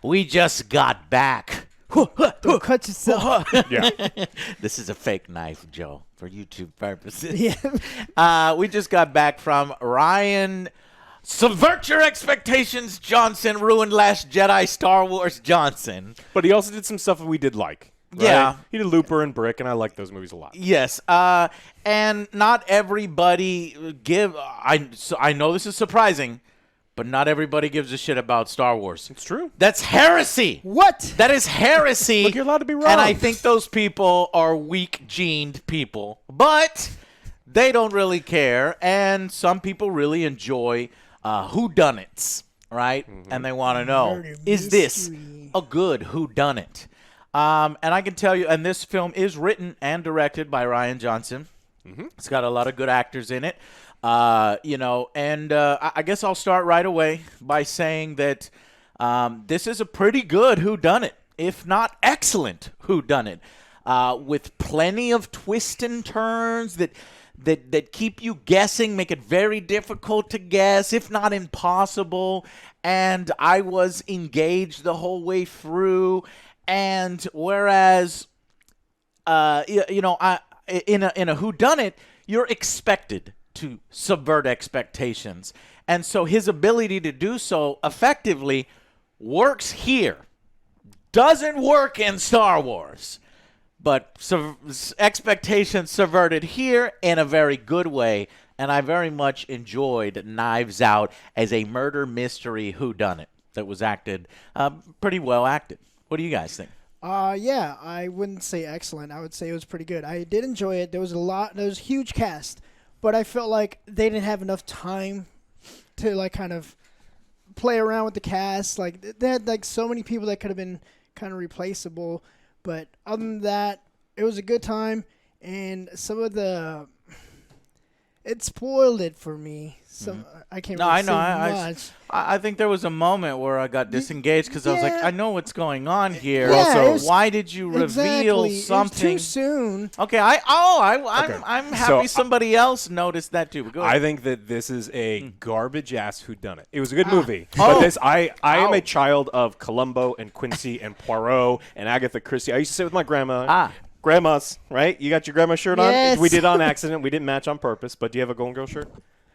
We just got back. Don't cut yourself. Yeah. This is a fake knife, Joe, for YouTube purposes. Yeah. We just got back from Rian. Subvert your expectations, Johnson. Ruined Last Jedi, Star Wars, Johnson. But he also did some stuff that we did like. Right? Yeah. He did Looper and Brick, and I like those movies a lot. Yes. And not everybody I know this is surprising, but not everybody gives a shit about Star Wars. It's true. That's heresy. What? That is heresy. Look, you're allowed to be wrong. And I think those people are weak-gened people. But they don't really care. And some people really enjoy whodunits, right? Mm-hmm. And they want to know, Murder is this mystery. a good whodunit? And I can tell you, and this film is written and directed by Rian Johnson. Mm-hmm. It's got a lot of good actors in it. I guess I'll start right away by saying that this is a pretty good whodunit, if not excellent whodunit, with plenty of twists and turns that keep you guessing, make it very difficult to guess, if not impossible. And I was engaged the whole way through. And whereas, in a whodunit, you're expected to subvert expectations. And so his ability to do so effectively works here. Doesn't work in Star Wars. But expectations subverted here in a very good way. And I very much enjoyed Knives Out as a murder mystery whodunit that was acted, pretty well acted. What do you guys think? Yeah, I wouldn't say excellent. I would say it was pretty good. I did enjoy it. There was a huge cast, but I felt like they didn't have enough time to like kind of play around with the cast. Like they had like so many people that could have been kind of replaceable. But other than that, it was a good time, and some of it spoiled it for me. I can't really say much. I think there was a moment where I got disengaged because I was like, I know what's going on here. Yeah, why did you reveal something? It was too soon. Okay, I'm happy somebody else noticed that too. Go ahead. I think that this is a garbage-ass whodunit. It was a good movie, but I am a child of Columbo and Quincy and Poirot and Agatha Christie. I used to sit with my grandma. Grandmas, right? You got your grandma shirt on? Yes. We did on accident. We didn't match on purpose. But do you have a Golden Girl shirt?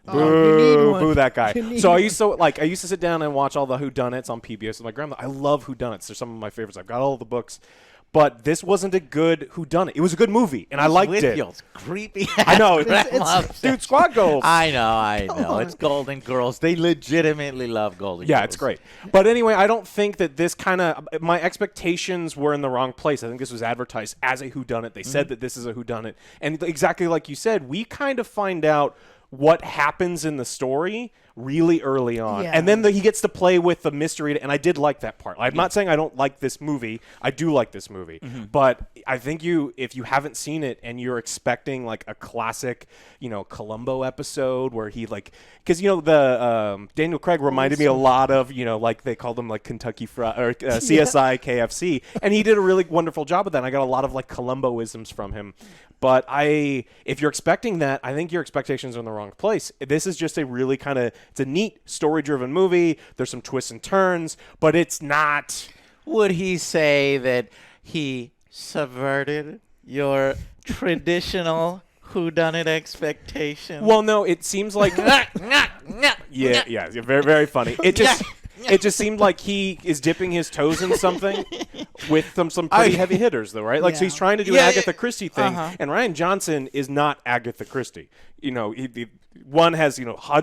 You need Boo, one. boo that guy. You need So I one. used to sit down and watch all the whodunits on PBS with my grandma. I love whodunits. They're some of my favorites. I've got all the books. But this wasn't a good whodunit. It was a good movie, and I liked it. Whitfield's creepy. I know. It's Dude, Squad Goals. I know. It's Golden Girls. They legitimately love Golden Girls. Yeah, it's great. But anyway, I don't think that this my expectations were in the wrong place. I think this was advertised as a whodunit. They said that this is a whodunit. And exactly like you said, we kind of find out what happens in the story really early on. Yeah. And then he gets to play with the mystery, and I did like that part. I'm not saying I don't like this movie. I do like this movie. But I think if you haven't seen it and you're expecting like a classic, Columbo episode where he because the Daniel Craig reminded me a lot of, like they called him like Kentucky Fried or CSI KFC, and he did a really wonderful job of that. And I got a lot of like Columbo-isms from him. But if you're expecting that, I think your expectations are in the wrong place. This is just a really it's a neat story-driven movie. There's some twists and turns, but it's not. Would he say that he subverted your traditional whodunit expectations? Well, no, it seems like yeah, very very funny. It just seemed like he is dipping his toes in something with some pretty heavy hitters, though, right? So he's trying to do an Agatha Christie thing, and Rian Johnson is not Agatha Christie. One has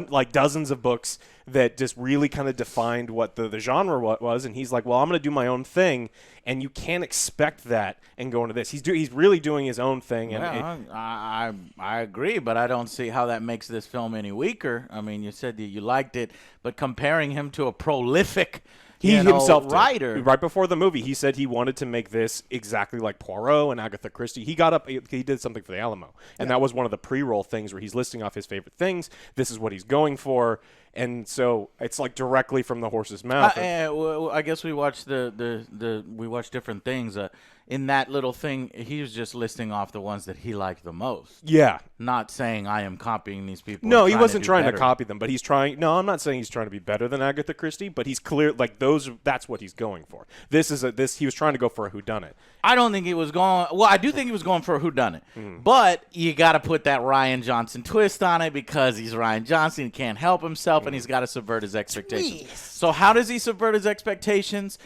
like dozens of books that just really kind of defined what the genre was, and he's like, well, I'm going to do my own thing, and you can't expect that and go into this. He's really doing his own thing. And I agree, but I don't see how that makes this film any weaker. I mean, you said that you liked it, but comparing him to a prolific himself writer. Right before the movie, he said he wanted to make this exactly like Poirot and Agatha Christie. He got up, he did something for the Alamo, and that was one of the pre-roll things where he's listing off his favorite things. This is what he's going for, and so it's like directly from the horse's mouth. Well, I guess we watched we watched different things. In that little thing, he was just listing off the ones that he liked the most. Yeah. Not saying I am copying these people. No, he wasn't trying to to copy them, but he's trying. No, I'm not saying he's trying to be better than Agatha Christie, but he's clear like those. That's what he's going for. He was trying to go for a whodunit. I don't think he was going. Well, I do think he was going for a whodunit, but you got to put that Rian Johnson twist on it because he's Rian Johnson. He can't help himself, and he's got to subvert his expectations. Jeez. So how does he subvert his expectations?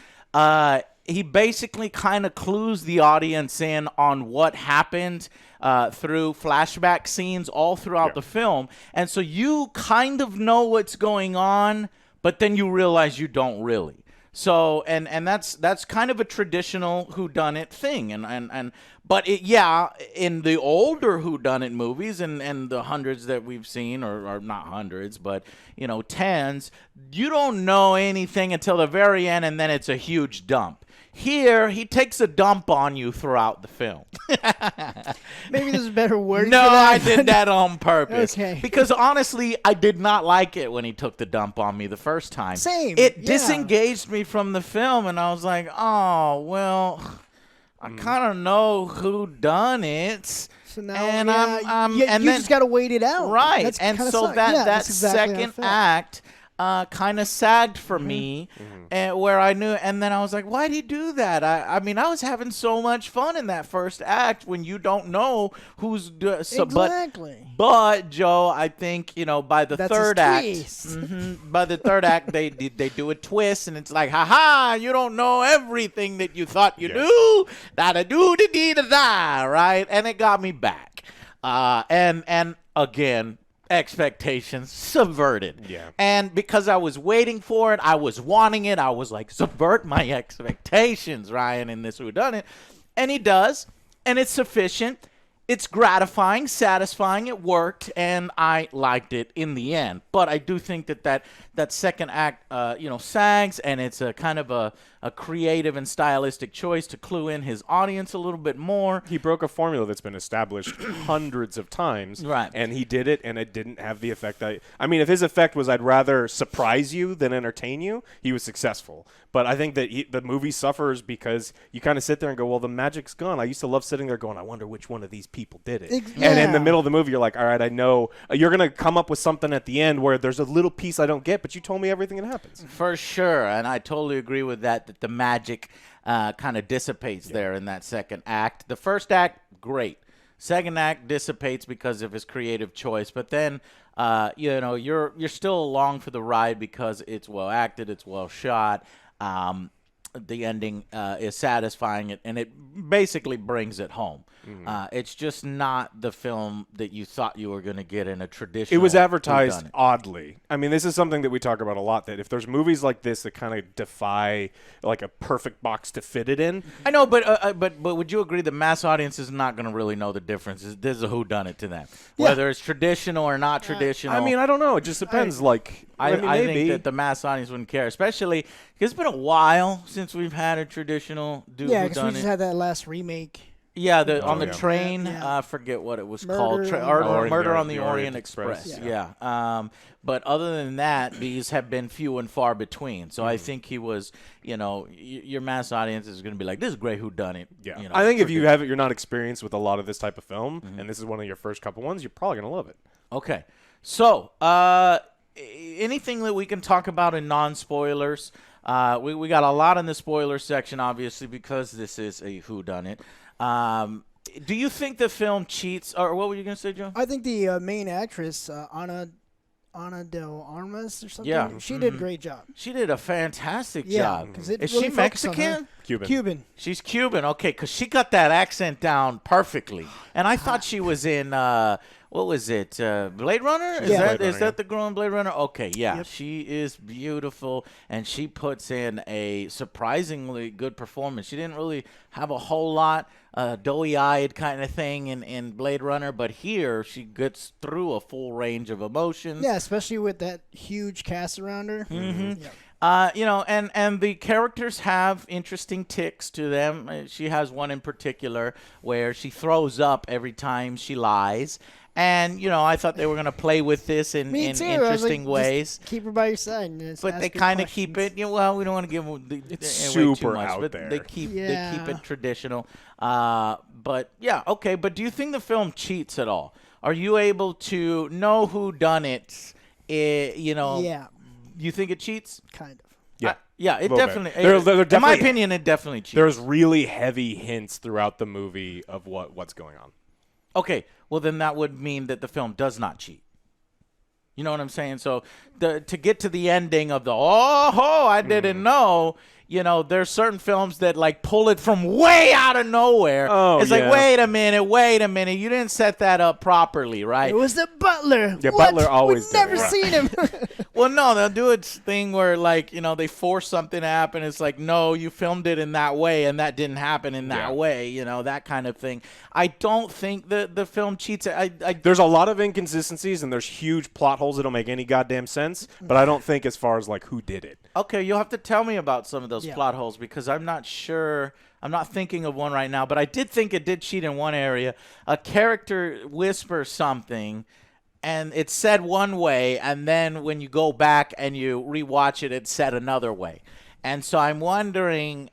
He basically kind of clues the audience in on what happened through flashback scenes all throughout the film. And so you kind of know what's going on, but then you realize you don't really. So and that's kind of a traditional whodunit thing. But in the older whodunit movies and the hundreds that we've seen, or not hundreds, but tens, you don't know anything until the very end, and then it's a huge dump. Here, he takes a dump on you throughout the film. Maybe there's a better word. No, for that. I did that on purpose. Okay. Because honestly, I did not like it when he took the dump on me the first time. Same. It disengaged me from the film, and I was like, oh, well, I kind of know who done it. So now, And you then, just got to wait it out. right. That's And kinda so suck. that that's exactly how I second felt. act kind of sagged for me, where I knew, and then I was like, why'd he do that? I mean, I was having so much fun in that first act when you don't know who's Exactly. But Joe, I think by the That's third his act, twist. by the third act, they do a twist, and it's like, ha, you don't know everything that you thought you knew. Da da do da dee da da, right? And it got me back. And again, expectations subverted. Yeah. And because I was waiting for it, I was wanting it. I was like, subvert my expectations, Ryan, in this whodunit. And he does, and it's sufficient. It's gratifying, satisfying. It worked, and I liked it in the end. But I do think that second act, sags, and it's a kind of a creative and stylistic choice to clue in his audience a little bit more. He broke a formula that's been established hundreds of times, Right. And he did it, and it didn't have the effect. I mean, if his effect was I'd rather surprise you than entertain you, he was successful. But I think that the movie suffers because you kind of sit there and go, well, the magic's gone. I used to love sitting there going, I wonder which one of these people did it. And in the middle of the movie, you're like, all right, I know. You're going to come up with something at the end where there's a little piece I don't get, but you told me everything that happens. For sure, and I totally agree with that the magic kind of dissipates there in that second act. The first act, great. Second act dissipates because of his creative choice, but then you're still along for the ride because it's well acted, it's well shot. The ending is satisfying, and it basically brings it home. It's just not the film that you thought you were going to get in a traditional. It was advertised whodunit. oddly. I mean, this is something that we talk about a lot, that if there's movies like this that kind of defy like a perfect box to fit it in. I know, but would you agree the mass audience is not going to really know the difference? There's a whodunit to them, whether it's traditional or not traditional. I mean, I don't know. It just depends. I think maybe. that the mass audience wouldn't care, especially because it's been a while since we've had a traditional Yeah, because we whodunit. just had that last remake. Yeah, on the yeah. train. Yeah. I forget what it was Murder called. on Murder on the the Orient Orient Express. Express. Yeah. Yeah. But other than that, these have been few and far between. So I think he was, your mass audience is going to be like, this is great whodunit. Yeah. I think if you're not experienced with a lot of this type of film, and this is one of your first couple ones, you're probably going to love it. Okay. So, anything that we can talk about in non-spoilers? We got a lot in the spoiler section, obviously, because this is a whodunit. Do you think the film cheats, or what were you going to say, Joe? I think the main actress, Ana del Armas or something. Yeah. She did a great job. She did a fantastic Yeah, job. 'cause it Is really she focused on her. Mexican? Cuban. She's Cuban, okay, because she got that accent down perfectly. And I thought she was in, what was it, Blade Runner? Is Yeah. that Blade Runner, that the girl in Blade Runner? Okay, yeah. Yep. She is beautiful, and she puts in a surprisingly good performance. She didn't really have a whole lot, doughy-eyed kind of thing in Blade Runner, but here she gets through a full range of emotions. Yeah, especially with that huge cast around her. Mm-hmm. Yeah. And the characters have interesting ticks to them. She has one in particular where she throws up every time she lies. And, I thought they were going to play with this in Me too. interesting ways. Just keep her by your side. And just But ask they her kind of keep questions. it, well, we don't want to give them way super too much, out but there. they keep Yeah. it traditional. But, yeah, okay. But do you think the film cheats at all? Are you able to know who done it? Yeah, You think it cheats? kind of. Yeah, it Little bit. definitely. There in my definitely- opinion, it definitely cheats. There's really heavy hints throughout the movie of what's going on. Okay, well then that would mean that the film does not cheat. You know what I'm saying? So to get to the ending of the I didn't know. There's certain films that like pull it from way out of nowhere. Oh, it's yeah. like, wait a minute, you didn't set that up properly, right? It was the butler. Yeah, What? Butler always We've did never it. seen him. Well, no, they'll do its thing where like they force something to happen. It's like, no, you filmed it in that way, and that didn't happen in that Yeah. way. That kind of thing. I don't think the film cheats. There's a lot of inconsistencies and there's huge plot holes that don't make any goddamn sense. But I don't think as far as like who did it. Okay, you'll have to tell me about some of those Yeah. plot holes because I'm not sure. I'm not thinking of one right now, but I did think it did cheat in one area. A character whispers something, and it's said one way, and then when you go back and you rewatch it, it's said another way. And so I'm wondering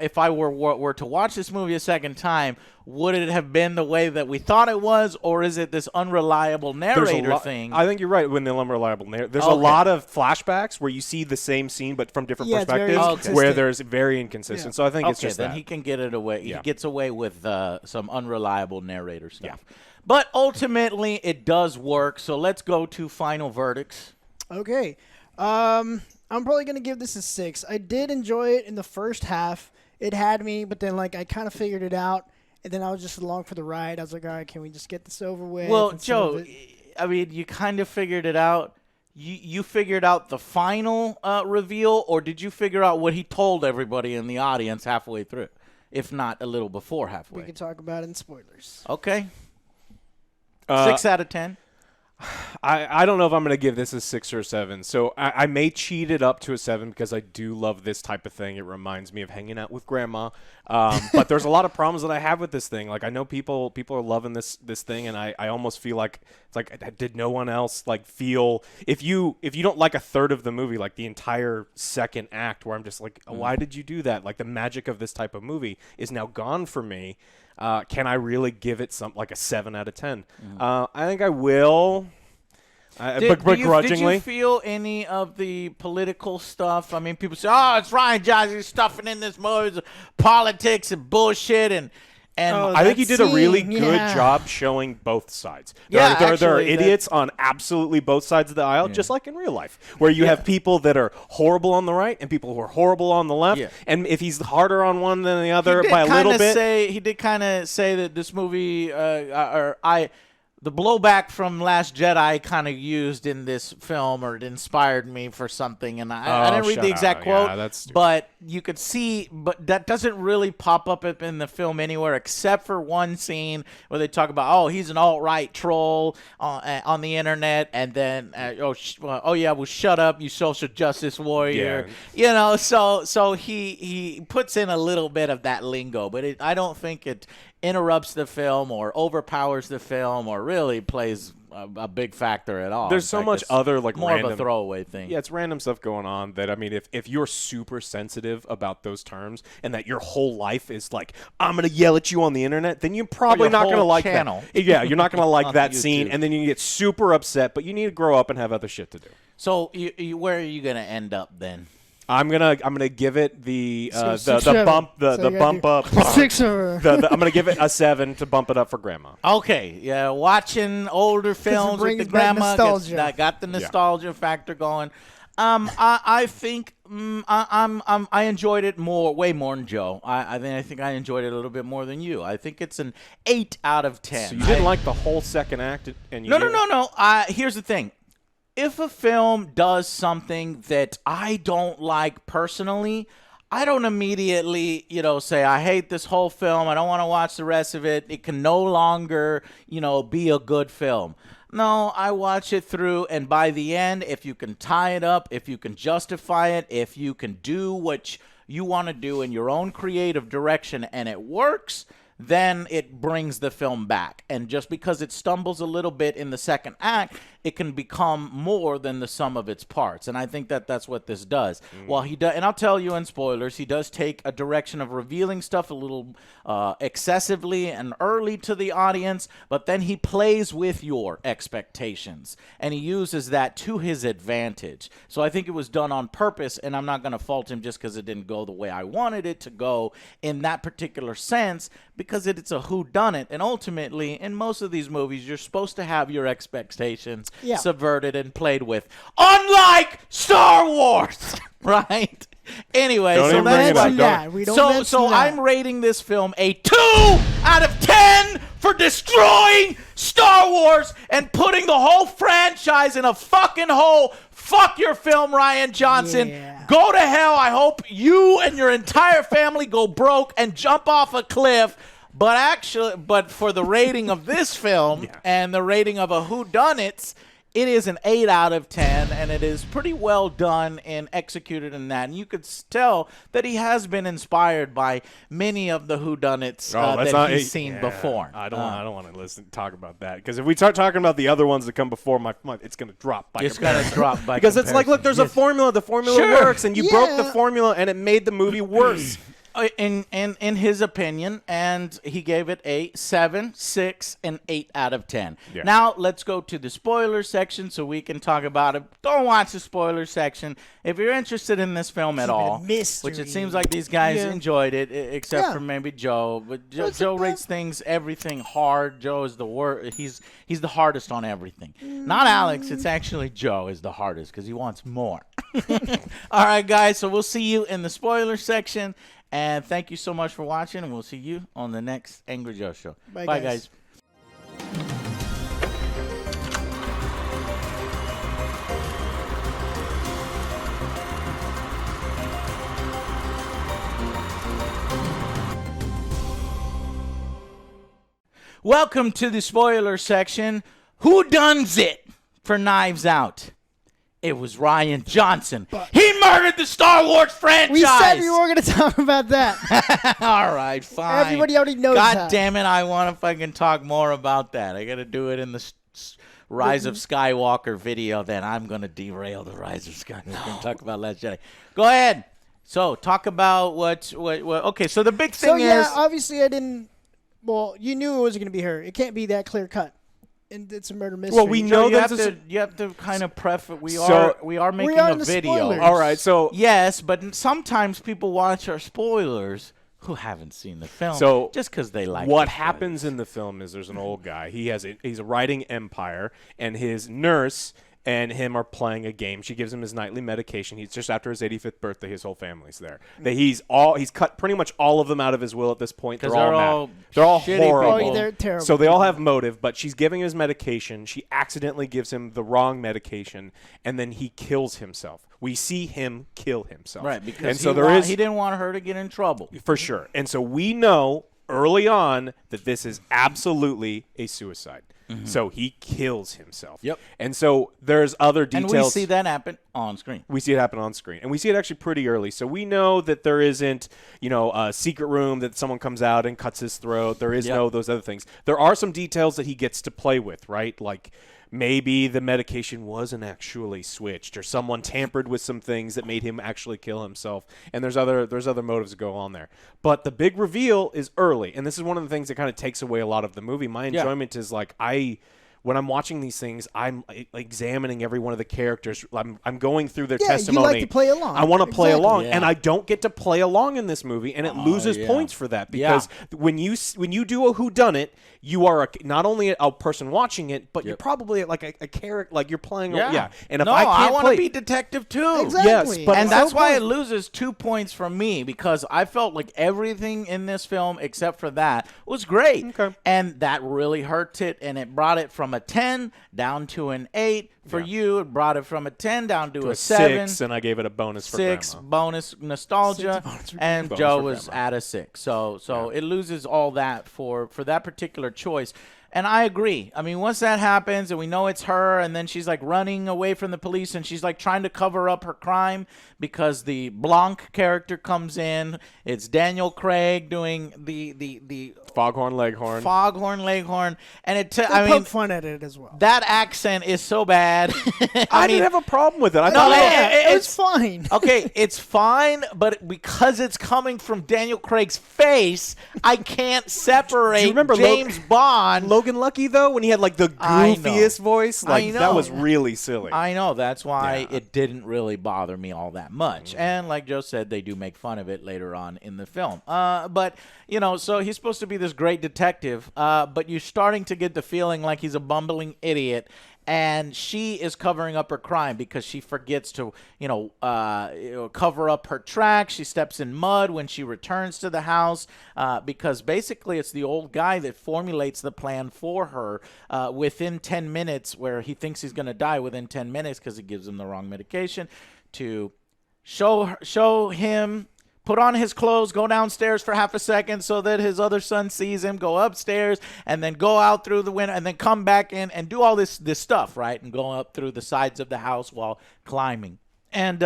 if I were to watch this movie a second time, would it have been the way that we thought it was, or is it this unreliable narrator thing? I think you're right. When the unreliable narrator, there's a Okay. lot of flashbacks where you see the same scene but from different Yeah, it's very perspectives, inconsistent. where there's very inconsistent. Yeah. So I think it's Okay, just then that. he can get it away. Yeah. He gets away with some unreliable narrator stuff. But ultimately, it does work. So let's go to final verdicts. Okay. I'm probably going to give this a 6. I did enjoy it in the first half. It had me, but then like I kind of figured it out, and then I was just along for the ride. I was like, all right, can we just get this over with? Well, instead Joe, of it- I mean, you kind of figured it out. You figured out the final reveal, or did you figure out what he told everybody in the audience halfway through, if not a little before we halfway? can talk about it in spoilers. Okay. 6 Uh, out of 10. I don't know if I'm going to give this a 6 or a 7. So I may cheat it up to a 7 because I do love this type of thing. It reminds me of hanging out with grandma. But there's a lot of problems that I have with this thing. Like I know people are loving this thing, and I almost feel like it's like, did no one else like feel if you don't like a third of the movie, like the entire second act, where I'm just like, why did you do that? Like the magic of this type of movie is now gone for me. Can I really give it like a 7 out of 10? I think I will. Begrudgingly. Did you feel any of the political stuff? I mean, people say, "Oh, it's Ryan Johnson stuffing in this movie, politics and bullshit," and Oh, I think that he did a really scene, good yeah. job showing both sides. Yeah, There are actually, idiots on absolutely both sides of the aisle, just like in real life, where you have people that are horrible on the right and people who are horrible on the left. Yeah. And if he's harder on one than the other he did by a little kinda bit, he did kind of say that this movie, the blowback from Last Jedi kind of used in this film, or it inspired me for something, and I didn't read shut the exact up. quote, Yeah, that's stupid. but you could see, but that doesn't really pop up in the film anywhere except for one scene where they talk about, oh, he's an alt-right troll on the internet, and then, shut up, you social justice warrior, so he puts in a little bit of that lingo, but I don't think it interrupts the film or overpowers the film or really plays a big factor at all. there's In so fact, much it's other like more random of a throwaway thing. Yeah, it's random stuff going on that, I mean, if you're super sensitive about those terms and that your whole life is like, I'm going to yell at you on the internet, then you're probably your not going to whole like channel. that. Yeah, you're not going to like On that scene, YouTube. and then you get super upset, but you need to grow up and have other shit to do. So where are you going to end up then? I'm gonna give it the So 6-7. bump So the you gotta bump do up. 6 or I'm gonna give it a 7 to bump it up for grandma. Okay, yeah, watching older films with brings the back grandma nostalgia. got the nostalgia factor going. I think I enjoyed it way more than Joe. I think I enjoyed it a little bit more than you. I think it's an 8 out of 10. So you didn't like the whole second act, and you No. Here's the thing. If a film does something that I don't like personally, I don't immediately, say I hate this whole film. I don't want to watch the rest of it. It can no longer, be a good film. No, I watch it through, and by the end, if you can tie it up, if you can justify it, if you can do what you want to do in your own creative direction and it works, then it brings the film back. And just because it stumbles a little bit in the second act, it can become more than the sum of its parts. And I think that that's what this does. Well, he does, and I'll tell you in spoilers, he does take a direction of revealing stuff a little excessively and early to the audience, but then he plays with your expectations, and he uses that to his advantage. So I think it was done on purpose, and I'm not going to fault him just because it didn't go the way I wanted it to go in that particular sense, because it's a whodunit, and ultimately, in most of these movies, you're supposed to have your expectations subverted and played with. Unlike Star Wars, right? Anyway, Don't so even bring it that's up. that. We don't mention so that. I'm rating this film a 2 out of 10 for destroying Star Wars and putting the whole franchise in a fucking hole. Fuck your film, Rian Johnson. Yeah. Go to hell. I hope you and your entire family go broke and jump off a cliff. But for the rating of this film and the rating of a whodunits, it is an 8 out of 10, and it is pretty well done and executed in that. And you could tell that he has been inspired by many of the whodunits that he's seen before. I don't want to talk about that, because if we start talking about the other ones that come before, it's going to drop by It's going to drop by because it's like, look, there's a formula. The formula works, and you broke the formula, and it made the movie worse. In his opinion, and he gave it a 7, 6, and 8 out of 10. Yeah. Now, let's go to the spoiler section so we can talk about it. Don't watch the spoiler section. If you're interested in this film at all, which it seems like these guys enjoyed it, except for maybe Joe. But Joe rates everything hard. Joe is the worst. He's the hardest on everything. Not Alex. It's actually Joe is the hardest because he wants more. All right, guys. So we'll see you in the spoiler section. And thank you so much for watching, and we'll see you on the next Angry Joe Show. Bye, guys. Welcome to the spoiler section. Who done's it for Knives Out? It was Rian Johnson. He murdered the Star Wars franchise. We said we weren't going to talk about that. All right, fine. Everybody already knows God that. damn it, I want to fucking talk more about that. I got to do it in the Rise of Skywalker video. Then I'm going to derail the Rise of Skywalker. We're going to talk about Last Jedi. Go ahead. So talk about what okay, so the big thing is. Obviously I didn't. Well, you knew it wasn't going to be her. It can't be that clear cut. And it's a murder mystery. Well, we know you that you have to kind of preface. We are making a video. Spoilers. All right, so yes, but sometimes people watch our spoilers who haven't seen the film. So just because they like what happens in the film is there's an old guy. He's a writing empire, and his nurse and him are playing a game. She gives him his nightly medication. He's just after his 85th birthday. His whole family's there. He's cut pretty much all of them out of his will at this point. They're all horrible. Oh, they're terrible. So they all have motive, but she's giving him his medication. She accidentally gives him the wrong medication, and then he kills himself. We see him kill himself. Right, because he didn't want her to get in trouble. For sure. And so we know early on that this is absolutely a suicide. Mm-hmm. So he kills himself. Yep. And so there's other details. And we see that happen on screen. We see it happen on screen. And we see it actually pretty early. So we know that there isn't, a secret room that someone comes out and cuts his throat. There is no those other things. There are some details that he gets to play with, right? Like maybe the medication wasn't actually switched, or someone tampered with some things that made him actually kill himself. And there's other motives that go on there. But the big reveal is early, and this is one of the things that kind of takes away a lot of the movie. My enjoyment is like when I'm watching these things, I'm examining every one of the characters. I'm going through their testimony. You like to play along. I want to play along, Yeah. and I don't get to play along in this movie, and it loses points for that because when you do a whodunit, you are not only a person watching it, but you're probably like a character, like you're playing. Yeah. And if I want to be detective too. Exactly. Yes, but And that's why it loses 2 points from me, because I felt like everything in this film except for that was great. Okay. And that really hurt it, and it brought it from a 10 down to an 8 For you, it brought it from a 10 down to a 7. 6, and I gave it a bonus for 6 grandma. bonus nostalgia, and Bonus Joe for was grandma. at a 6. So it loses all that for that particular choice. And I agree. I mean, once that happens and we know it's her, and then she's like running away from the police and she's like trying to cover up her crime because the Blanc character comes in. It's Daniel Craig doing the Foghorn Leghorn. Leghorn, and I mean, poke fun at it as well. that accent is so bad. I didn't have a problem with it. I No, thought it was fine. Okay, it's fine, but because it's coming from Daniel Craig's face, I can't separate Do you remember James Bond. Logan Lucky, though, when he had like the I know. goofiest voice, I like that know. was really silly. I know, that's why Yeah. it didn't really bother me all that much. And like Joe said, they do make fun of it later on in the film. But, you know, so he's supposed to be this great detective, but you're starting to get the feeling like he's a bumbling idiot. And she is covering up her crime because she forgets to, cover up her tracks. She steps in mud when she returns to the house because basically it's the old guy that formulates the plan for her within 10 minutes, where he thinks he's going to die within 10 minutes because he gives him the wrong medication, to show him, put on his clothes, go downstairs for half a second so that his other son sees him, go upstairs, and then go out through the window, and then come back in and do all this stuff, right? And go up through the sides of the house while climbing. And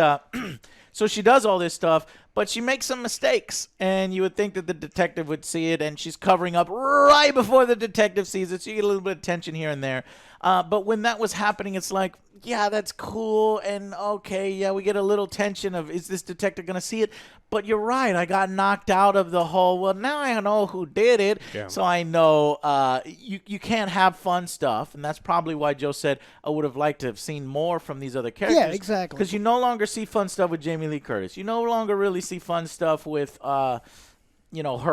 so she does all this stuff, but she makes some mistakes. And you would think that the detective would see it, and she's covering up right before the detective sees it, so you get a little bit of tension here and there. But when that was happening, it's like, yeah, that's cool, and okay, yeah, we get a little tension of, is this detective going to see it? But you're right, I got knocked out of the whole, well, now I know who did it, so I know you can't have fun stuff, and that's probably why Joe said I would have liked to have seen more from these other characters. Yeah, exactly. Because you no longer see fun stuff with Jamie Lee Curtis. You no longer really see fun stuff with her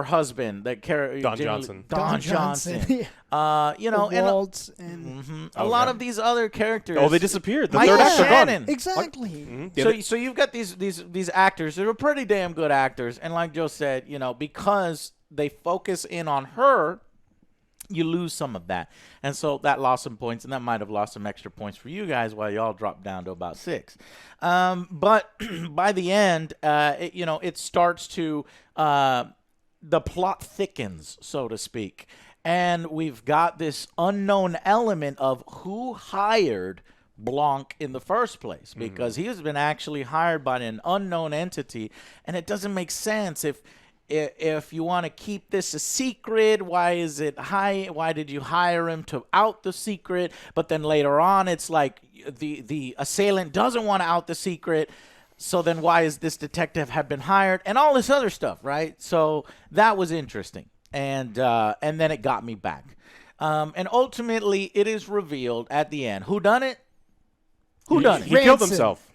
husband, that character, Don Johnson. Don Johnson. and Waltz and a lot of these other characters. Oh, they disappeared. The Michael third actor gone. Shannon. exactly. Mm-hmm. So you've got these actors that are pretty damn good actors, and like Joe said, because they focus in on her, you lose some of that, and so that lost some points, and that might have lost some extra points for you guys while y'all dropped down to about 6. But by the end, it starts to. The plot thickens, so to speak, and we've got this unknown element of who hired Blanc in the first place, because he has been actually hired by an unknown entity, and it doesn't make sense if you want to keep this a secret. Why is it why did you hire him to out the secret? But then later on, it's like the assailant doesn't want to out the secret. So then why is this detective have been hired, and all this other stuff, right? So that was interesting. And then it got me back. And ultimately it is revealed at the end. Whodunit? Whodunit? He killed himself.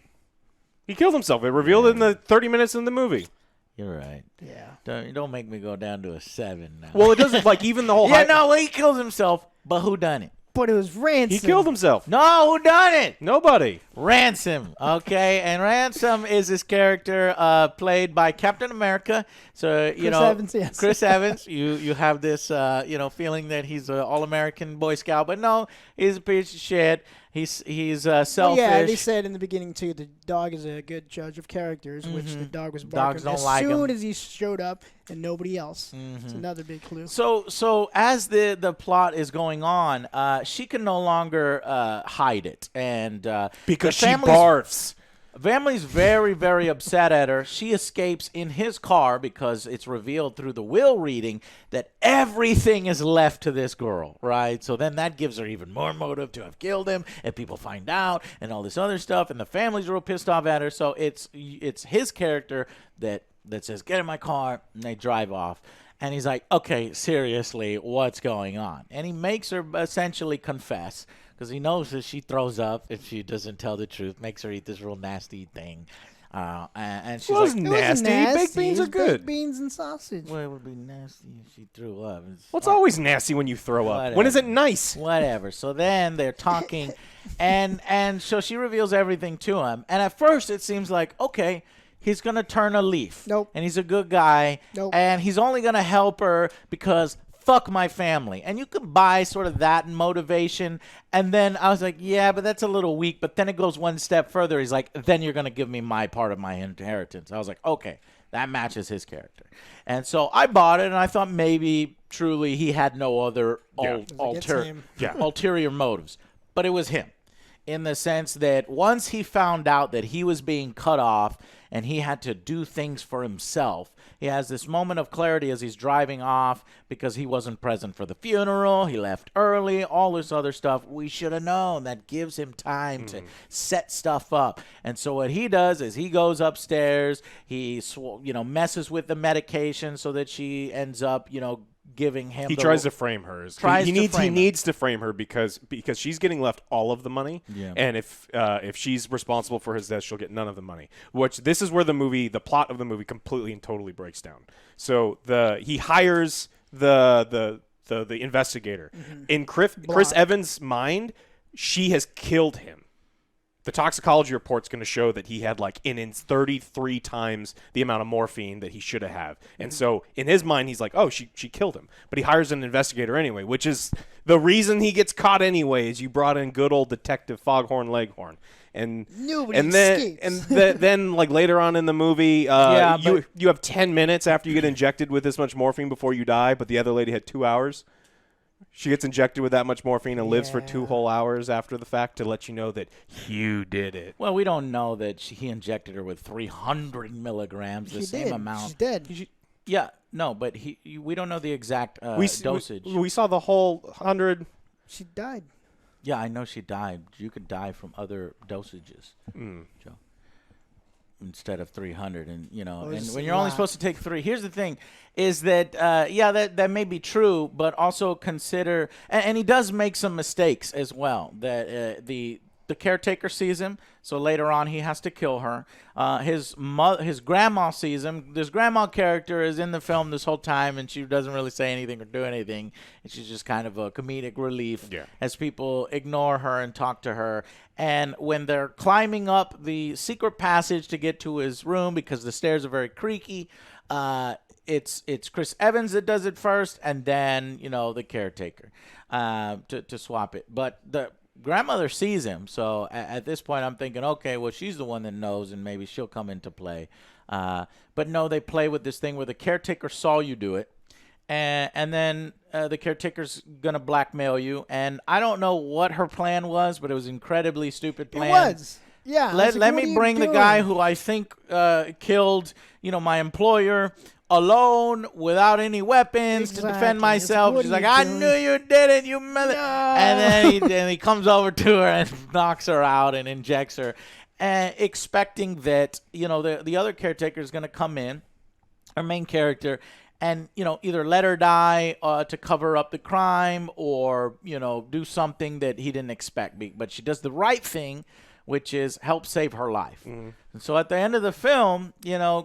He killed himself. It revealed in the 30 minutes in the movie. You're right. Yeah. Don't make me go down to a 7 now. Well, it doesn't, like, even the whole he kills himself, but whodunit? But it was Ransom. He killed himself. No, who done it? Nobody. Ransom. Okay, and Ransom is this character played by Captain America. So Chris Evans, yes. Chris Evans. You have this feeling that he's an all-American Boy Scout, but no, he's a piece of shit. He's selfish. Well, yeah, they said in the beginning too, the dog is a good judge of characters, which the dog was barking Dogs don't as like soon him. as he showed up, and nobody else. It's another big clue. So as the plot is going on, she can no longer hide it, and Because the she barfs. Family's very, very upset at her. She escapes in his car because it's revealed through the will reading that everything is left to this girl, right? So then that gives her even more motive to have killed him, and people find out, and all this other stuff, and the family's real pissed off at her. So it's his character that says, "Get in my car," and they drive off. And he's like, "Okay, seriously, what's going on?" And he makes her essentially confess, because he knows that she throws up if she doesn't tell the truth, makes her eat this real nasty thing. And she's like, It wasn't nasty. Baked beans It are was good. Baked beans and sausage. well, it would be nasty if she threw up. Well, it's always nasty when you throw up. Whatever. When is it nice? Whatever. So then they're talking, and so she reveals everything to him. And at first it seems like, okay, he's going to turn a leaf. Nope. And he's a good guy. Nope. And he's only going to help her because fuck my family. And you could buy sort of that motivation. And then I was like, yeah, but that's a little weak. But then it goes one step further. He's like, then you're going to give me my part of my inheritance. I was like, okay, that matches his character. And so I bought it, and I thought maybe truly he had no other ulterior motives. But it was him, in the sense that once he found out that he was being cut off and he had to do things for himself, he has this moment of clarity as he's driving off because he wasn't present for the funeral. He left early, all this other stuff. We should have known. That gives him time to set stuff up. And so what he does is he goes upstairs. He messes with the medication so that she ends up, giving him. He tries to frame her. He needs to frame her because she's getting left all of the money, and if she's responsible for his death, she'll get none of the money. Which this is where the plot of the movie completely and totally breaks down. So he hires the investigator. In Chris Evans' mind, she has killed him. The toxicology report's going to show that he had 33 times the amount of morphine that he should have. And so in his mind, he's like, oh, she killed him. But he hires an investigator anyway, which is the reason he gets caught anyway, is you brought in good old Detective Foghorn Leghorn. And then later on in the movie, you have 10 minutes after you get injected with this much morphine before you die, but the other lady had 2 hours. She gets injected with that much morphine and lives for 2 whole hours after the fact to let you know that you did it. Well, we don't know that he injected her with 300 milligrams, the same amount. She's dead. But we don't know the exact dosage. We saw the whole 100. She died. Yeah, I know she died. You could die from other dosages, Joe, instead of 300. And, and when you're only supposed to take 3, here's the thing, is that, that may be true, but also consider, and he does make some mistakes as well, that the caretaker sees him, so later on he has to kill her. His grandma sees him. This grandma character is in the film this whole time, and she doesn't really say anything or do anything, and she's just kind of a comedic relief as people ignore her and talk to her. And when they're climbing up the secret passage to get to his room, because the stairs are very creaky, it's Chris Evans that does it first, and then the caretaker to swap it. But the grandmother sees him, so at this point I'm thinking, okay, well, she's the one that knows, and maybe she'll come into play. But no, they play with this thing where the caretaker saw you do it, and then the caretaker's gonna blackmail you. And I don't know what her plan was, but it was an incredibly stupid plan. It was. Yeah. Let me bring the guy who I think killed my employer alone without any weapons to defend myself. She's like, I knew you did it, you mother. No. And then he comes over to her and knocks her out and injects her, expecting that the other caretaker is going to come in, our main character, and either let her die to cover up the crime, or do something that he didn't expect. But she does the right thing, which is help save her life. And so at the end of the film,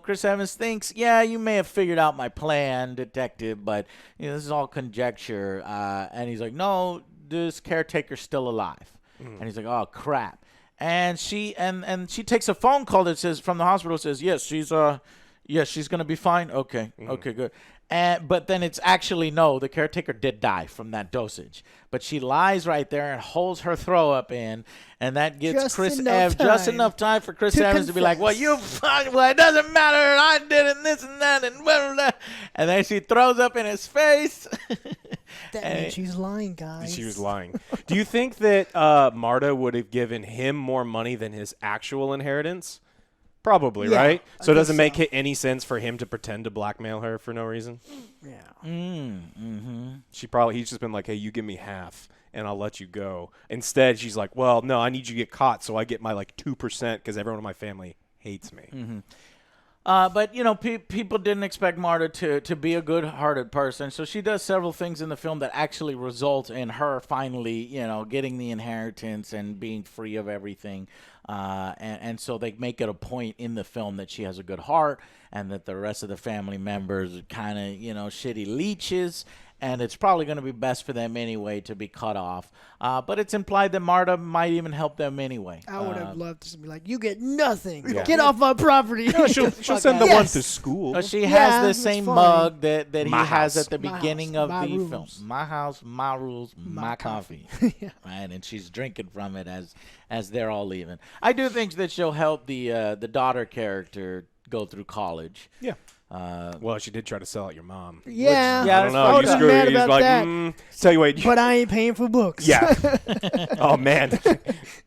Chris Evans thinks, yeah, you may have figured out my plan, detective, but this is all conjecture. And he's like, no, this caretaker's still alive. And he's like, oh, crap. And she takes a phone call that says, from the hospital, says, yes, she's going to be fine. Okay, good. But then it's actually, no, the caretaker did die from that dosage. But she lies right there and holds her throw up in, and that gets just enough time for Chris Evans to be like, well, it doesn't matter, I did it, and this and that, and blah, blah, blah. And then she throws up in his face. That means she's lying, guys. She was lying. Do you think that Marta would have given him more money than his actual inheritance? Probably, right? So it doesn't make any sense for him to pretend to blackmail her for no reason? Yeah. He's just been like, hey, you give me half and I'll let you go. Instead, she's like, well, no, I need you to get caught so I get my 2% because everyone in my family hates me. But, people didn't expect Marta to be a good-hearted person, so she does several things in the film that actually result in her finally, getting the inheritance and being free of everything. And so they make it a point in the film that she has a good heart and that the rest of the family members are kind of, shitty leeches. and it's probably going to be best for them anyway to be cut off. But it's implied that Marta might even help them anyway. I would have loved to be like, you get nothing. Yeah. Get off my property. She'll send the Yes. one to school. She Yeah, has the that's same fine. mug that he My has house. at the My beginning house, of my the rules. film. My house, my rules, my coffee. Yeah. Right, and she's drinking from it as they're all leaving. I do think that she'll help the daughter character go through college. Yeah. Well, she did try to sell out your mom. Yeah. Yeah, I don't that's know. I You would've been screwed. mad He's about like, that. tell you what. But I ain't paying for books. Yeah. Oh man.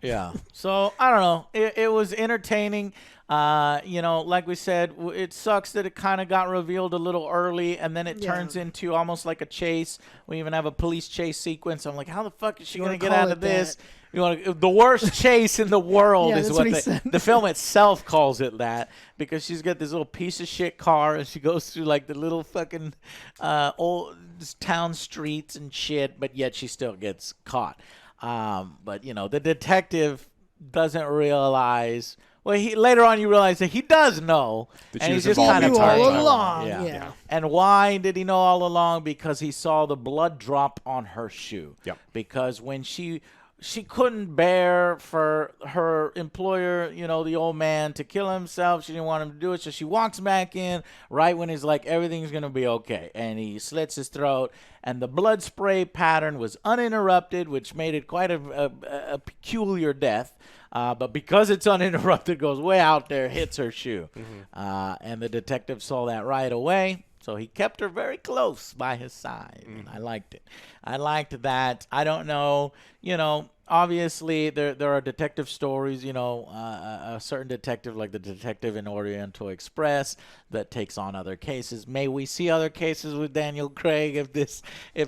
Yeah. So I don't know. It was entertaining. Like we said, it sucks that it kind of got revealed a little early, and then it Yeah. turns into almost like a chase. We even have a police chase sequence. I'm like, how the fuck is she You gonna wanna get call out it of this? that. The worst chase in the world Yeah, is that's what what he said. the film itself calls it that, because she's got this little piece of shit car and she goes through like the little fucking old town streets and shit, but yet she still gets caught. But the detective doesn't realize. Well, later on you realize that he does know, That and she he's was just involved kind of He knew all tired. along. Yeah. Yeah. And why did he know all along? Because he saw the blood drop on her shoe. Yep. Because when she couldn't bear for her employer, the old man, to kill himself. She didn't want him to do it, so she walks back in right when he's like, everything's going to be okay. And he slits his throat, and the blood spray pattern was uninterrupted, which made it quite a peculiar death. But because it's uninterrupted, goes way out there, hits her shoe. And the detective saw that right away. So he kept her very close by his side. And I liked it. I liked that. I don't know, obviously there are detective stories, a certain detective like the detective in Oriental Express that takes on other cases. May we see other cases with Daniel Craig if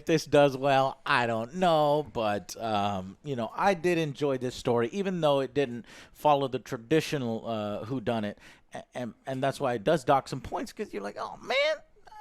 this does well? I don't know, but I did enjoy this story, even though it didn't follow the traditional whodunit, and that's why it does dock some points, because you're like, oh man,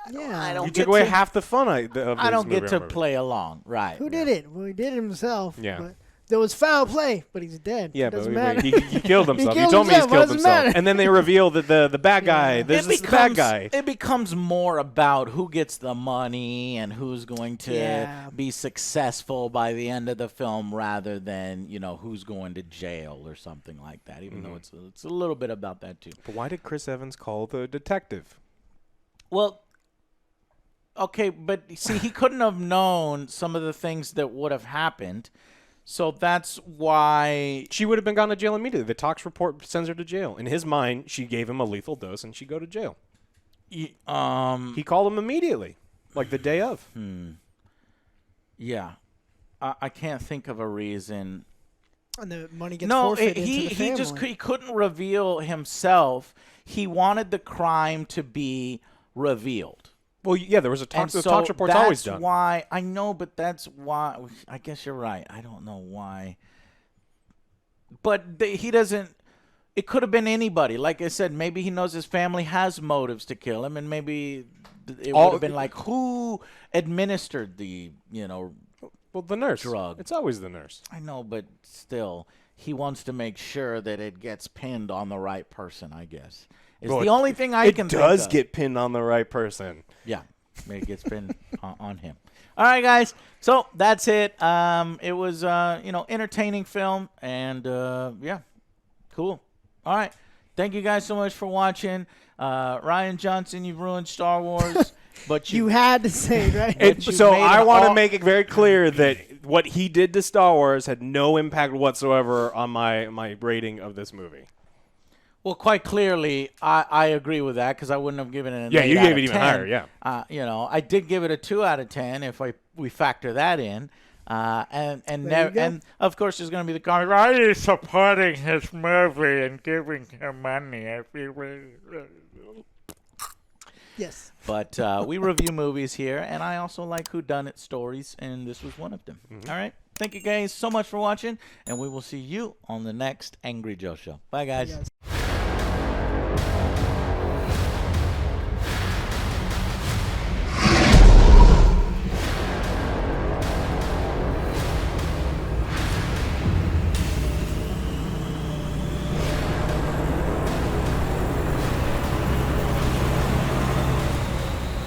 I don't You get took away to, half the fun of I don't this get to movie. play along, right? Who did it? Well, he did it himself. Yeah. But there was foul play, but he's dead. Yeah, It but doesn't matter. he killed himself. killed You told me he's himself. What killed does it himself. matter? And then they reveal that the bad guy, this is the bad guy. It becomes more about who gets the money and who's going to Yeah. be successful by the end of the film, rather than who's going to jail or something like that. Even though it's a little bit about that too. But why did Chris Evans call the detective? Well, okay, but see, he couldn't have known some of the things that would have happened, so that's why. She would have been gone to jail immediately. The tox report sends her to jail. In his mind, she gave him a lethal dose and she'd go to jail. He called him immediately, like the day of. Yeah, I can't think of a reason. And the money gets No, forfeited into the family. he couldn't reveal himself. He wanted the crime to be revealed. Well, yeah, there was a And tox. The so tox report's always that's done. why I know, but that's why. I guess you're right. I don't know why. But he doesn't. It could have been anybody. Like I said, maybe he knows his family has motives to kill him, and maybe it would have been like, who administered the Well, the nurse. drug. It's always the nurse. I know, but still, he wants to make sure that it gets pinned on the right person, I guess. It's Well, the only thing I can It think does of. get pinned on the right person. Yeah, it gets pinned on him. All right, guys. So that's it. It was, entertaining film, and yeah, cool. All right. Thank you guys so much for watching. Rian Johnson, you've ruined Star Wars, but You had to say it, right? But you So made I it want to all- make it very clear that what he did to Star Wars had no impact whatsoever on my rating of this movie. Well, quite clearly, I agree with that, because I wouldn't have given it an 8 Yeah, you out gave of it even 10. higher, yeah. I did give it a 2 out of 10 if we factor that in. And There you go. and of course there's going to be the comment, why are you supporting his movie and giving him money? Yes. But we review movies here, and I also like whodunit stories, and this was one of them. All right. Thank you guys so much for watching, and we will see you on the next Angry Joe Show. Bye, guys. Yes.